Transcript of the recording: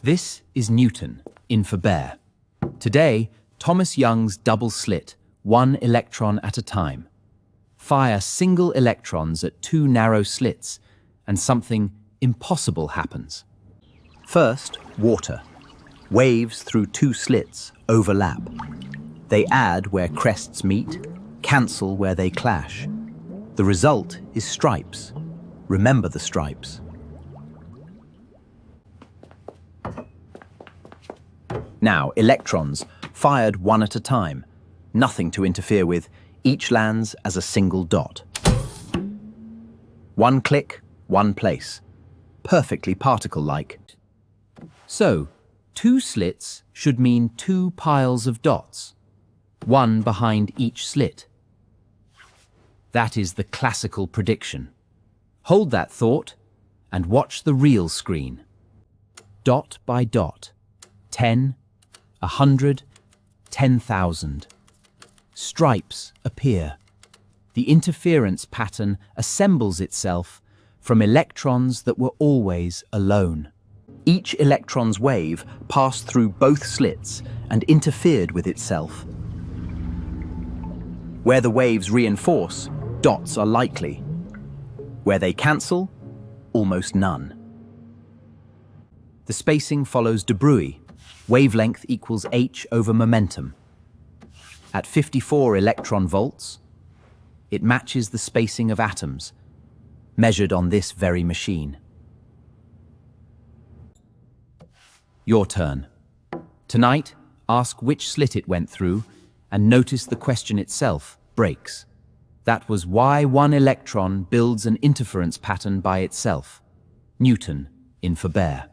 This is Newton, in for bear. Today, Thomas Young's double slit, one electron at a time. Fire single electrons at two narrow slits, and something impossible happens. First, water. Waves through two slits overlap. They add where crests meet, cancel where they clash. The result is stripes. Remember the stripes. Now, electrons, fired one at a time. Nothing to interfere with. Each lands as a single dot. One click, one place. Perfectly particle-like. So, two slits should mean two piles of dots, one behind each slit. That is the classical prediction. Hold that thought and watch the real screen. Dot by dot. 10, 100, 10,000. Stripes appear. The interference pattern assembles itself from electrons that were always alone. Each electron's wave passed through both slits and interfered with itself. Where the waves reinforce, dots are likely. Where they cancel, almost none. The spacing follows de Broglie. Wavelength equals h over momentum. At 54 electron volts, it matches the spacing of atoms, measured on this very machine. Your turn. Tonight, ask which slit it went through, and notice the question itself breaks. That was why one electron builds an interference pattern by itself. Newton, in for bear.